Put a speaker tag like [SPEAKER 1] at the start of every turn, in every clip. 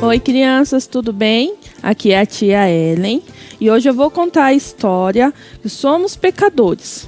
[SPEAKER 1] Oi, crianças, tudo bem? Aqui é a tia Ellen e hoje eu vou contar a história de Somos Pecadores.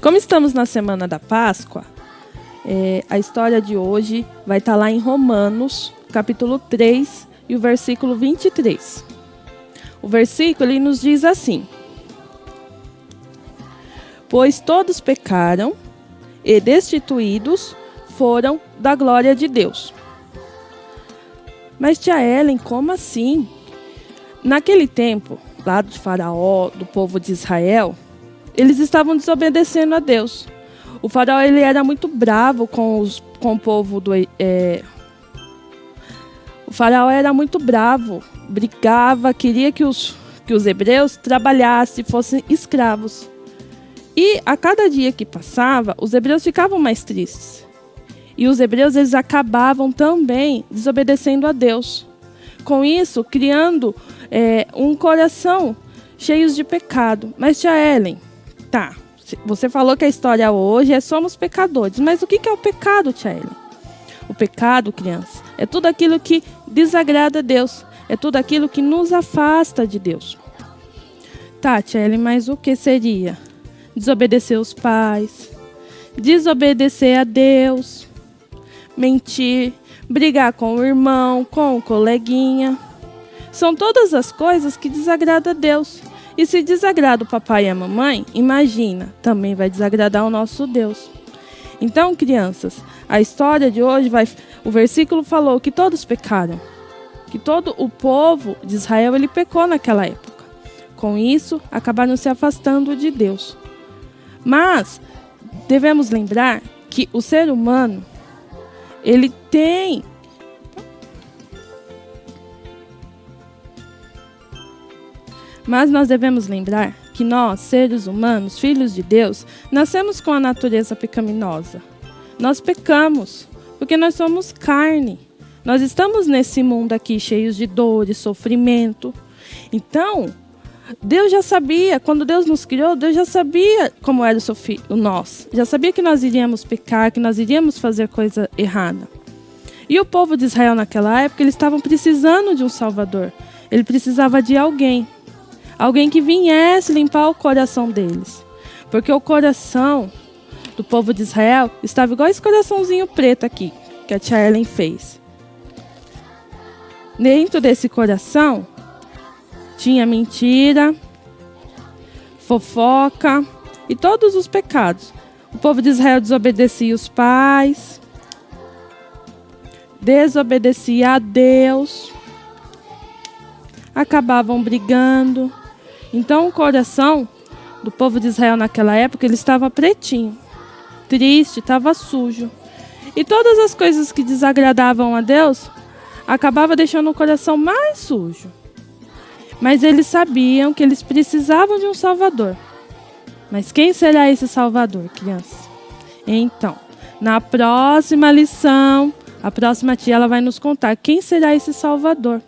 [SPEAKER 1] Como estamos na semana da Páscoa, a história de hoje vai estar lá em Romanos, capítulo 3 e o versículo 23. O versículo ele nos diz assim: pois todos pecaram e destituídos foram da glória de Deus. Mas tia Ellen, como assim? Naquele tempo, lá do faraó, do povo de Israel, eles estavam desobedecendo a Deus. O faraó ele era muito bravo com o povo do... O faraó era muito bravo, brigava, queria que os hebreus trabalhassem, fossem escravos. E a cada dia que passava, os hebreus ficavam mais tristes. E os hebreus eles acabavam também desobedecendo a Deus. Com isso, criando um coração cheio de pecado. Mas tia Ellen, tá, você falou que a história hoje é Somos Pecadores. Mas o que é o pecado, tia Ellen? O pecado, criança, é tudo aquilo que desagrada a Deus. É tudo aquilo que nos afasta de Deus. Tá, tia Ellen, mas o que seria? Desobedecer os pais, desobedecer a Deus, mentir, brigar com o irmão, com o coleguinha. São todas as coisas que desagradam a Deus. E se desagrada o papai e a mamãe, imagina, também vai desagradar o nosso Deus. Então, crianças, a história de hoje o versículo falou que todos pecaram. Que todo o povo de Israel ele pecou naquela época. Com isso, acabaram se afastando de Deus. Mas devemos lembrar que o ser humano ele tem Mas nós devemos lembrar que nós, seres humanos, filhos de Deus, nascemos com a natureza pecaminosa. Nós pecamos, porque nós somos carne. Nós estamos nesse mundo aqui cheios de dor e sofrimento. Então, Deus já sabia, quando Deus nos criou, Deus já sabia como era nós. Já sabia que nós iríamos pecar, que nós iríamos fazer coisa errada. E o povo de Israel naquela época, eles estavam precisando de um Salvador. Ele precisava de alguém. Alguém que viesse limpar o coração deles. Porque o coração do povo de Israel estava igual esse coraçãozinho preto aqui, que a tia Ellen fez. Dentro desse coração tinha mentira, fofoca e todos os pecados. O povo de Israel desobedecia os pais, desobedecia a Deus, acabavam brigando. Então o coração do povo de Israel naquela época ele estava pretinho, triste, estava sujo. E todas as coisas que desagradavam a Deus acabavam deixando o coração mais sujo. Mas eles sabiam que eles precisavam de um Salvador. Mas quem será esse Salvador, crianças? Então, na próxima lição, a próxima tia ela vai nos contar quem será esse Salvador.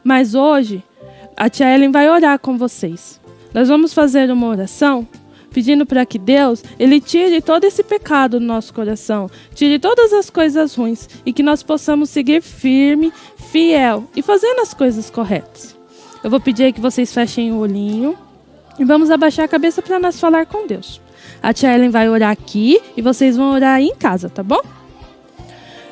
[SPEAKER 1] Mas hoje, a tia Ellen vai orar com vocês. Nós vamos fazer uma oração pedindo para que Deus ele tire todo esse pecado do nosso coração, tire todas as coisas ruins e que nós possamos seguir firme, fiel e fazendo as coisas corretas. Eu vou pedir aí que vocês fechem o olhinho e vamos abaixar a cabeça para nós falar com Deus. A tia Ellen vai orar aqui e vocês vão orar aí em casa, tá bom?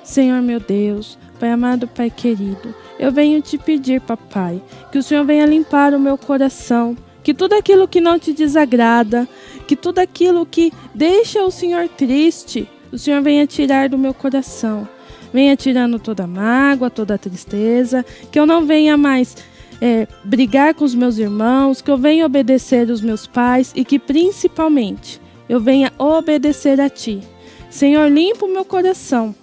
[SPEAKER 1] Senhor meu Deus, Pai amado, Pai querido, eu venho te pedir, papai, que o Senhor venha limpar o meu coração, que tudo aquilo que não te desagrada, que tudo aquilo que deixa o Senhor triste, o Senhor venha tirar do meu coração. Venha tirando toda a mágoa, toda a tristeza, que eu não venha mais brigar com os meus irmãos, que eu venha obedecer os meus pais e que principalmente eu venha obedecer a Ti. Senhor, limpa o meu coração.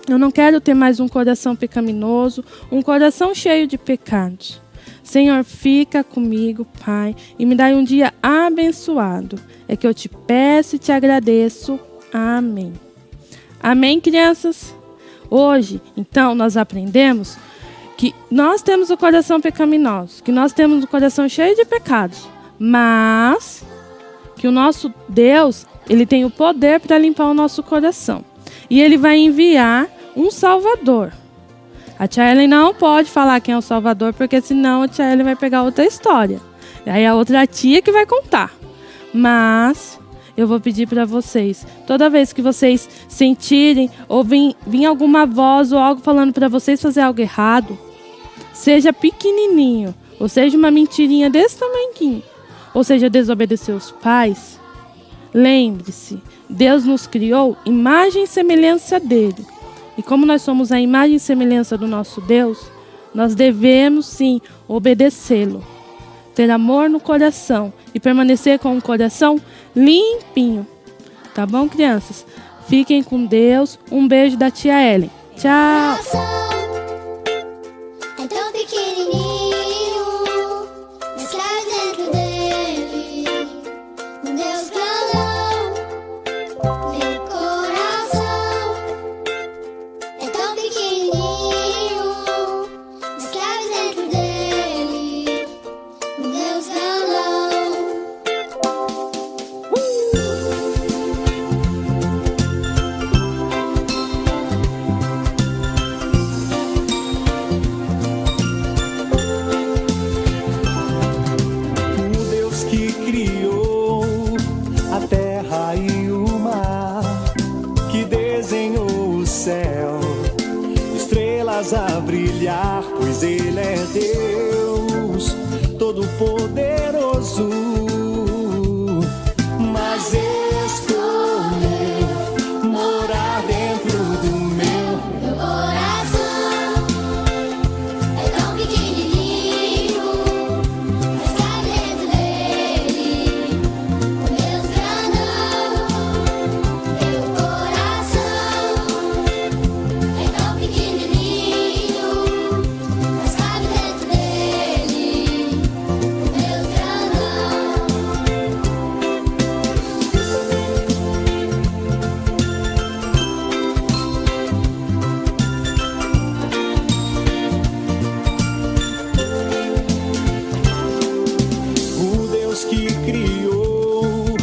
[SPEAKER 1] Eu não quero ter mais um coração pecaminoso, um coração cheio de pecados. Senhor, fica comigo, Pai, e me dá um dia abençoado. É que eu te peço e te agradeço. Amém. Amém, crianças? Hoje, então, nós aprendemos que nós temos o coração pecaminoso, que nós temos o coração cheio de pecados, mas que o nosso Deus, Ele tem o poder para limpar o nosso coração. E Ele vai enviar um Salvador. A tia Ellen não pode falar quem é o Salvador, porque senão a tia Ellen vai pegar outra história. E aí a outra tia que vai contar. Mas eu vou pedir para vocês, toda vez que vocês sentirem ou vir alguma voz ou algo falando para vocês fazer algo errado, seja pequenininho, ou seja uma mentirinha desse tamanho, ou seja desobedecer os pais, lembre-se, Deus nos criou imagem e semelhança dele. E como nós somos a imagem e semelhança do nosso Deus, nós devemos sim obedecê-lo, ter amor no coração e permanecer com o coração limpinho. Tá bom, crianças? Fiquem com Deus. Um beijo da tia Ellen. Tchau!
[SPEAKER 2] É tão pequenininho, mas traz dentro dele um Deus grandão. Meu coração é tão pequenininho, mas traz dentro dele um Deus grandão.
[SPEAKER 3] O Deus que criou a terra e o mar, que desenhou o céu, estrelas a brilhar, pois Ele é Deus Todo-Poderoso. Mas escolheu morar dentro do meu
[SPEAKER 2] Coração é tão pequenininho, mas traz dentro dele um Deus grandão. Meu coração é tão pequenininho, mas cabe dentro dele um Deus
[SPEAKER 3] O Deus que criou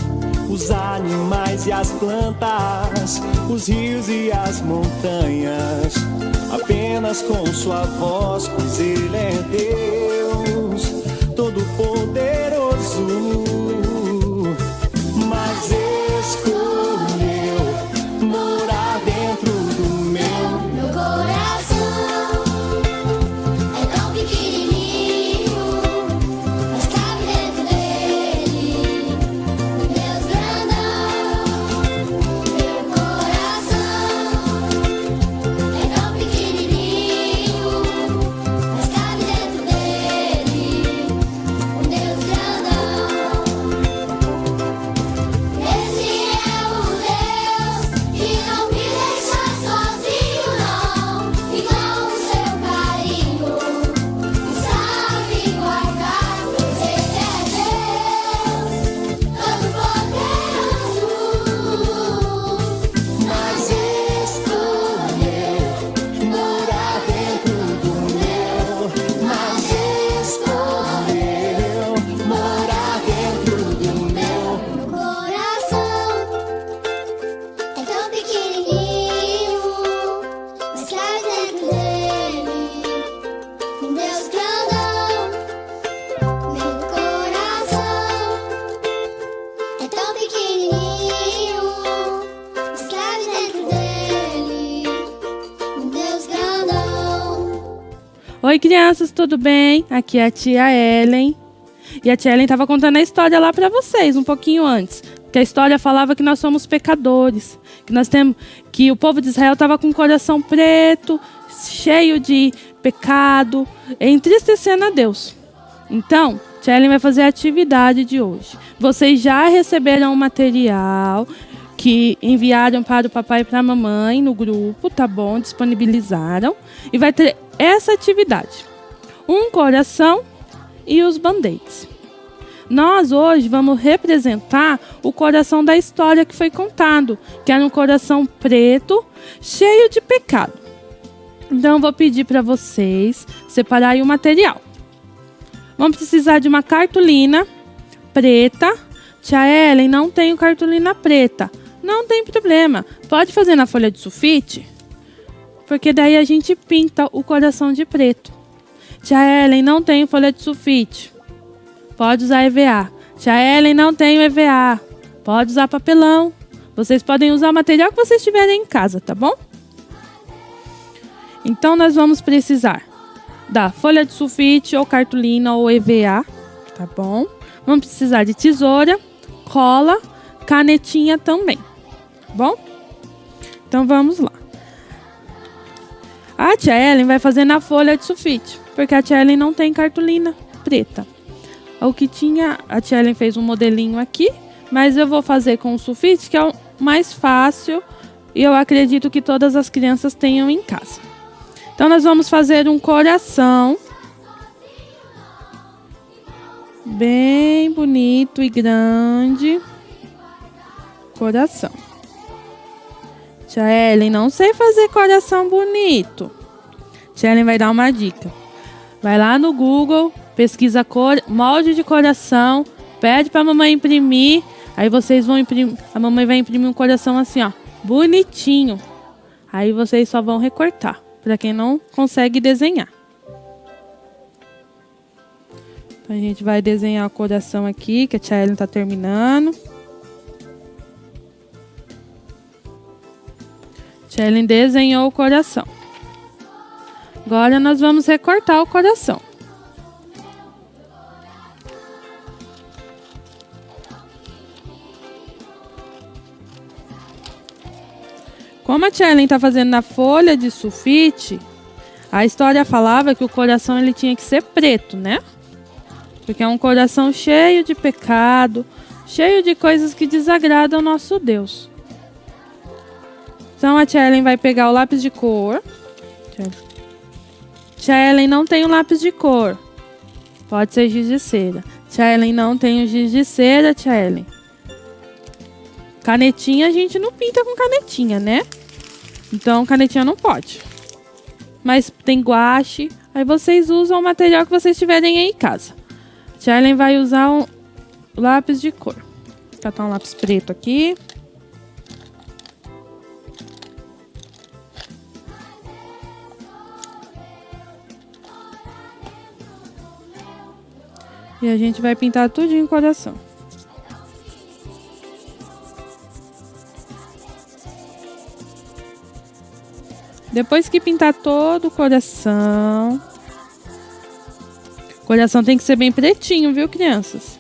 [SPEAKER 3] os animais e as plantas, os rios e as montanhas, apenas com sua voz, pois Ele é Deus Todo-Poderoso. Mas escolheu morar dentro do meu
[SPEAKER 2] coração é tão pequenininho, mas cabe dentro dele um Deus grandão. Meu coração é tão pequenininho, mas cabe dentro dele um Deus grandão. Esse é o Deus que não me deixa sozinho, não. E com o seu carinho sabe guardar, pois Ele é Deus Todo-Poderoso.
[SPEAKER 3] Mas escolheu morar dentro do meu. Mas escolheu morar dentro do meu.
[SPEAKER 2] Meu coração é tão pequenininho, mas traz dentro dele um Deus grandão. Meu coração é tão pequenininho, mas traz dentro dele um Deus grandão.
[SPEAKER 1] Oi, crianças, tudo bem? Aqui é a tia Ellen. E a tia Ellen estava contando a história lá para vocês, um pouquinho antes. Que a história falava que nós somos pecadores. Que o povo de Israel estava com o coração preto, cheio de pecado, entristecendo a Deus. Então, tia Ellen vai fazer a atividade de hoje. Vocês já receberam o material. que enviaram para o papai e para a mamãe no grupo, tá bom? Disponibilizaram. E vai ter essa atividade. Um coração e os band-aids. Nós hoje vamos representar o coração da história que foi contado, que era um coração preto, cheio de pecado. Então eu vou pedir para vocês separarem o material. Vamos precisar de uma cartolina preta. Tia Ellen, não tenho cartolina preta. Não tem problema. Pode fazer na folha de sulfite, porque daí a gente pinta o coração de preto. Tia Ellen, não tenho folha de sulfite. Pode usar EVA. Tia Ellen, não tenho EVA. Pode usar papelão. Vocês podem usar o material que vocês tiverem em casa, tá bom? Então, nós vamos precisar da folha de sulfite, ou cartolina, ou EVA, tá bom? Vamos precisar de tesoura, cola, canetinha também, tá bom? Então, vamos lá. A tia Ellen vai fazer na folha de sulfite, porque a tia Ellen não tem cartolina preta. O que tinha, a tia Ellen fez um modelinho aqui, mas eu vou fazer com o sulfite, que é o mais fácil, e eu acredito que todas as crianças tenham em casa. Então, nós vamos fazer um coração bem bonito e grande. Coração. Tia Ellen, não sei fazer coração bonito. Tia Ellen vai dar uma dica. Vai lá no Google, pesquisa molde de coração, pede para a mamãe imprimir, aí vocês vão imprimir, a mamãe vai imprimir um coração assim, ó, bonitinho. Aí vocês só vão recortar, para quem não consegue desenhar. Então a gente vai desenhar o coração aqui, que a tia Ellen tá terminando. Tia Ellen desenhou o coração. Agora nós vamos recortar o coração. Como a tia Ellen está fazendo na folha de sulfite, a história falava que o coração ele tinha que ser preto, né? Porque é um coração cheio de pecado, cheio de coisas que desagradam o nosso Deus. Então a tia Ellen vai pegar o lápis de cor. Tia Ellen não tem o lápis de cor. Pode ser giz de cera. Tia Ellen não tem o giz de cera, tia Ellen. Canetinha a gente não pinta com canetinha, né? Então canetinha não pode. Mas tem guache. Aí vocês usam o material que vocês tiverem aí em casa. Tia Ellen vai usar um lápis de cor. Vou catar um lápis preto aqui. E a gente vai pintar tudo em coração. Depois que pintar todo o coração tem que ser bem pretinho, viu, crianças?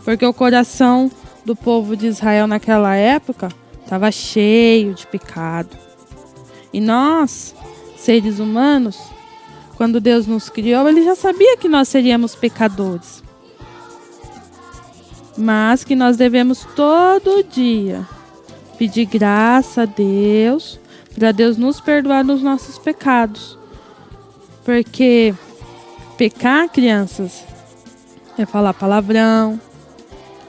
[SPEAKER 1] Porque o coração do povo de Israel naquela época estava cheio de pecado. E nós, seres humanos, quando Deus nos criou, Ele já sabia que nós seríamos pecadores. Mas que nós devemos todo dia pedir graça a Deus, para Deus nos perdoar dos nossos pecados. Porque pecar, crianças, é falar palavrão,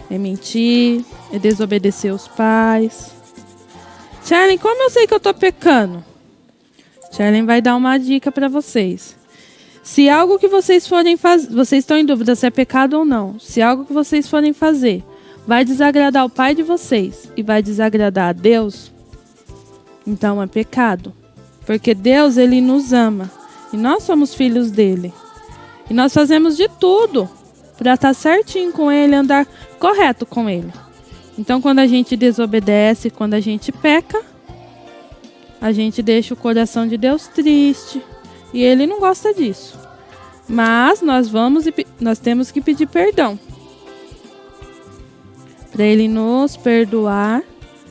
[SPEAKER 1] é mentir, é desobedecer os pais. Tia Ellen, como eu sei que eu tô pecando? Tia Ellen vai dar uma dica para vocês. Se algo que vocês forem fazer, vocês estão em dúvida se é pecado ou não. Se algo que vocês forem fazer vai desagradar o pai de vocês e vai desagradar a Deus, então é pecado. Porque Deus, Ele nos ama. E nós somos filhos dele. E nós fazemos de tudo para estar certinho com Ele, andar correto com Ele. Então, quando a gente desobedece, quando a gente peca, a gente deixa o coração de Deus triste. E Ele não gosta disso. Mas nós temos que pedir perdão. Para Ele nos perdoar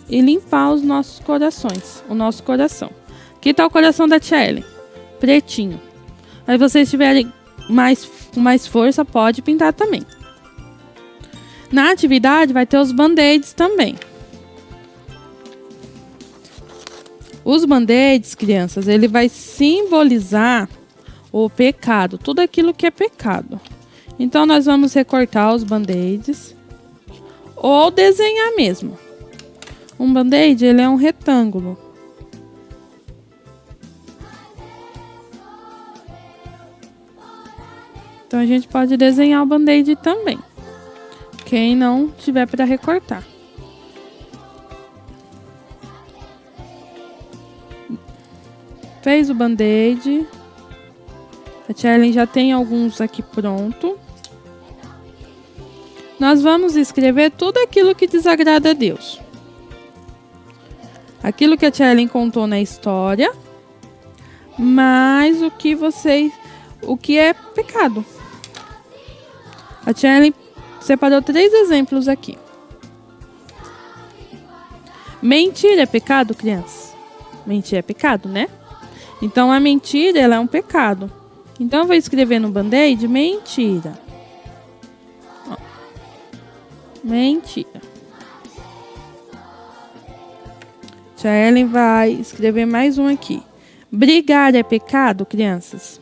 [SPEAKER 1] e limpar os nossos corações. O nosso coração. Aqui está o coração da tia Ellen. Pretinho. Aí vocês tiverem com mais força, pode pintar também. Na atividade vai ter os band-aids também. Os band-aids, crianças, ele vai simbolizar o pecado, tudo aquilo que é pecado. Então, nós vamos recortar os band-aids ou desenhar mesmo. Um band-aid, ele é um retângulo. Então, a gente pode desenhar o band-aid também, quem não tiver para recortar. Fez o band-aid. A tia Ellen já tem alguns aqui pronto. Nós vamos escrever tudo aquilo que desagrada a Deus. Aquilo que a tia Ellen contou na história, mas o que é pecado. A tia Ellen separou 3 exemplos aqui. Mentira é pecado, crianças? Mentir é pecado, né? Então, a mentira, ela é um pecado. Então, eu vou escrever no band-aid, mentira. Ó. Mentira. Tia Ellen vai escrever mais um aqui. Brigar é pecado, crianças?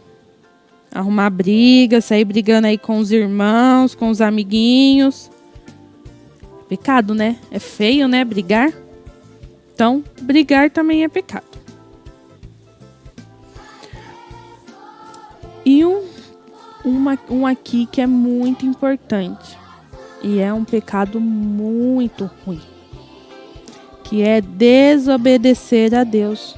[SPEAKER 1] Arrumar briga, sair brigando aí com os irmãos, com os amiguinhos. Pecado, né? É feio, né? Brigar. Então, brigar também é pecado. E um aqui que é muito importante. E é um pecado muito ruim. Que é desobedecer a Deus.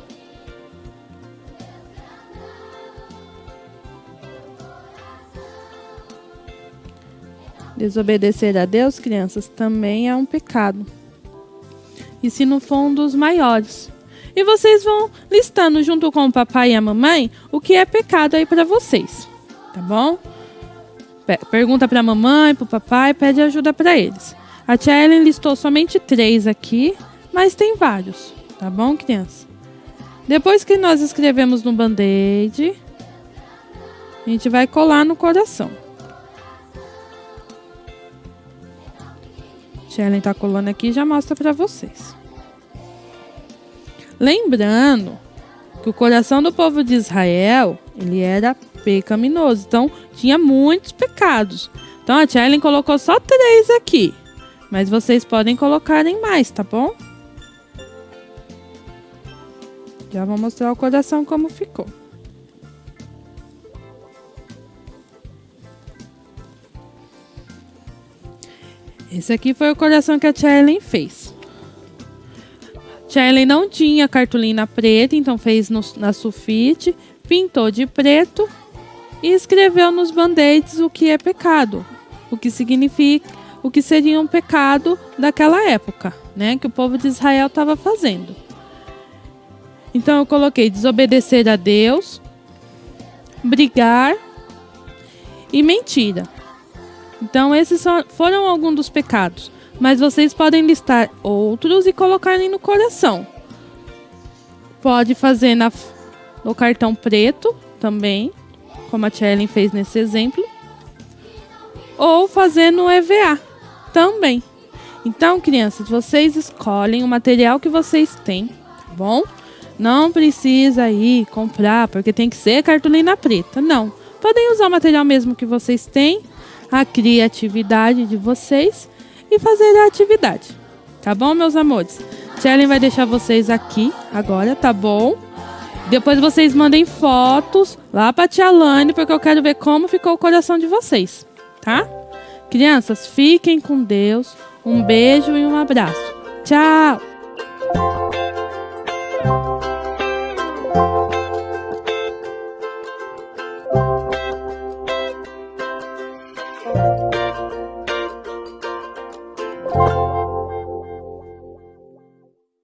[SPEAKER 1] Desobedecer a Deus, crianças, também é um pecado. E se não for um dos maiores. E vocês vão listando junto com o papai e a mamãe o que é pecado aí para vocês, tá bom? Pergunta para a mamãe, para o papai, pede ajuda para eles. A tia Ellen listou somente 3 aqui, mas tem vários, tá bom, criança? Depois que nós escrevemos no band-aid, a gente vai colar no coração. A tia Ellen tá colando aqui e já mostra para vocês. Lembrando que o coração do povo de Israel, ele era pecaminoso. Então, tinha muitos pecados. Então, a tia Ellen colocou só 3 aqui. Mas vocês podem colocar em mais, tá bom? Já vou mostrar o coração como ficou. Esse aqui foi o coração que a tia Ellen fez. Tia Ellen não tinha cartolina preta, então fez na sulfite, pintou de preto e escreveu nos band-aids o que é pecado, o que significa, o que seria um pecado daquela época, né, que o povo de Israel estava fazendo. Então eu coloquei desobedecer a Deus, brigar e mentira. Então esses foram alguns dos pecados. Mas vocês podem listar outros e colocarem no coração. Pode fazer no cartão preto também, como a tia Ellen fez nesse exemplo. Ou fazer no EVA também. Então, crianças, vocês escolhem o material que vocês têm, tá bom? Não precisa ir comprar, porque tem que ser cartolina preta. Não. Podem usar o material mesmo que vocês têm, a criatividade de vocês, e fazer a atividade, tá bom, meus amores? Tia Ellen vai deixar vocês aqui agora, tá bom? Depois vocês mandem fotos lá pra tia Lane, porque eu quero ver como ficou o coração de vocês, tá? Crianças, fiquem com Deus, um beijo e um abraço. Tchau!